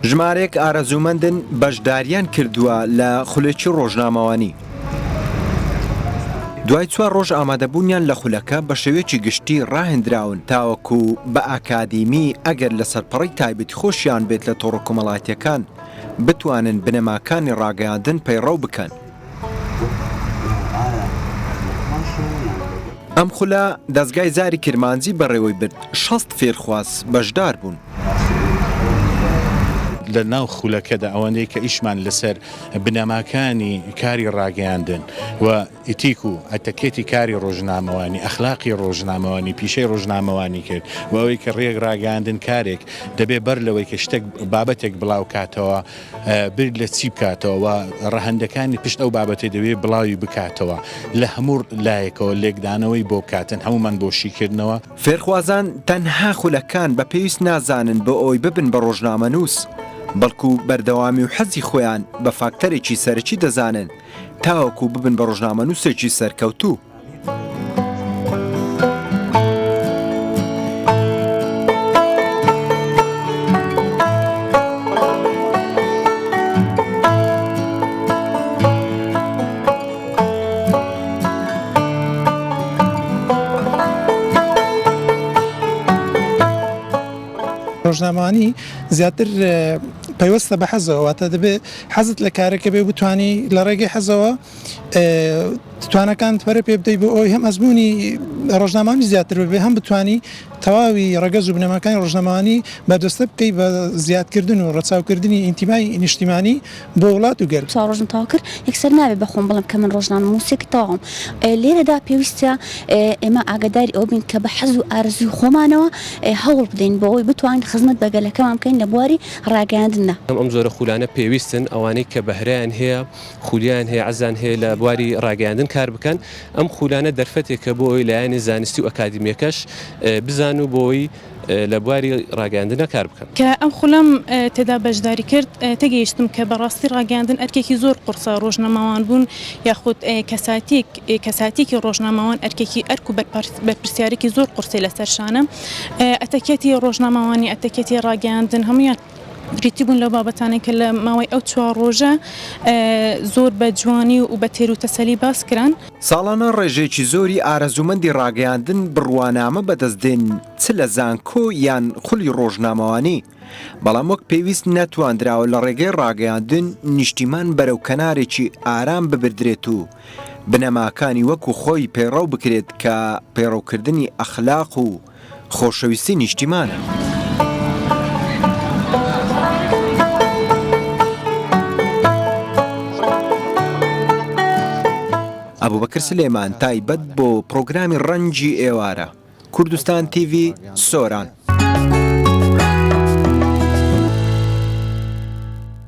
ژمارەیەک ئارەزوومەندن بەشداریان کردووە لە خولێکی ڕۆژنامەوانی. دوای 4 ڕۆژ ئامادەبوونیان لە خولەکە بە شێوەیەکی گشتی ڕاهێنراون تاوەکو بە ئاکادیمی ئەگەر لە سەرپەڕی تایبەتی خۆشیان بێت لە تۆڕە کۆمەڵایەتیەکان بتوانن بنەماکانی ڕاگەیاندن پەیڕەو بکەن. ئەم خولە دەستگای زاری کرمانجی بەڕێوەی برد 60 فێرخواز بەشدار بوون. لە ناو خولەکەدا ئەوەندەی کە ئیشمان لەسەر بنەماکانی کاری ڕاگەیاندن و ئیتیک و ئەتەکێتی کاری ڕۆژنامەوانی ئەخلاقی ڕۆژنامەوانی پیشەی ڕۆژنامەوانی کرد و ئەوەی کە ڕێک ڕاگەاندن کارێک دەبێ بەر لەوەی کە شتێک بابەتێک بڵاو کاتەوە برد لە چی بکاتەوە و ڕەهەندەکانی پشت ئەو بابەتی دەوێت بڵاوی بکاتەوە لە هەموو لایەکەوە لێکدانەوەی بۆ بکاتن هەمومان بۆشیکردنەوە. فێرخوازان تەنها خولەکان بە پێویست نازانن بۆ ئەوی ببن بە ڕۆژنامەنووس، بەڵکو بەردەوامی و حەزی خۆیان بە فاکتەرێکی سەرەکی دەزانن تاوەکو ببن بە ڕۆژنامەنووسێکی سەرکەوتوو. ڕۆژنامەوانی زیاتر پەیوەستە بە حەزەوە، واتە دەبێت حەزت لە کارێکە بێ بتانی لە ڕێگەی حەزەوە توانەکان پەرە پێ بدەیت بۆ ئەوی هەم ئەزمموی ڕۆژنامەوانی زیاتر بێ هەم بتانی تەواوی ڕەگەز و بنەماکانی ڕۆژنامەوانی بەدەستە بکەی بە زیادکردن و ڕەچاوکردنی ئینتیمای نیشتیمانی بۆ وڵات و گەرم. ڕۆژن تاوا کرد یەکسەر نابێت بەخۆم بڵم کە من ڕۆژنامە موسیقی تاوام لێرەدا پێویستە ئێمە ئاگاداری ئەو بین کە بە حەز و ئارزوی خۆمانەوە هەوڵ بدەین بۆ ئەوی بتوانین خزمەت بەگەلەکەمان بکەین لە بواری ڕاگەاندنە. ئەم زۆرە خولانە پێویستن ئەوانەی کە بەهرەیان هەیە خولیان هەیە عەزان هەیە لە بواری ڕاگەاندن کار بکەن. ئەم خولانە دەرفەتێکە بۆ ئەوی لایەنی زانستی و ئەکادمیەکەش بزان و بۆی لە بواری ڕاگەاندنە کار بکەن. کە ئەم خولەم تێدا بەشداری کرد تێگەیشتم کە بەڕاستی ڕاگەاندن ئەرکێکی زۆر قورسە ڕۆژنامەوان بوون یاخود کەساتێکی ڕۆژنامەوان ئەرکێکی ئەرک و بەرپرسیارێکی زۆر قورسی لەسەر شانە ئەتەکێتی ڕۆژنامەوانی ئەتەکێتی ڕاگەاندن هەمویان بریتی بوون لە بابەتانێک کە لە ماوەی ئەو 4 ڕۆژە زۆر بە جوانی و بە تێر و تەسەلی باس کران. ساڵانە ڕێژێکی زۆری ئارەزوومەندی ڕاگەیاندن بڕوانامە بەدەستدێن چ لە زانکۆ یان خولی ڕۆژنامەوانی، بەڵام وەک پێویست نەتواندراوە لە ڕێگەی ڕاگەیاندن نیشتیمان بەرەو کەنارێکی ئارام ببردرێت و بنەماکانی وەکو خۆی پەیڕەو بکرێت کە پەیڕەوکردنی ئەخلاق و خۆشەویستی نیشتیمانە. ئەبوبەکر سلێمان تایبەت بۆ پرۆگرامی ڕەنگی ئێوارە کوردستان TV سۆران.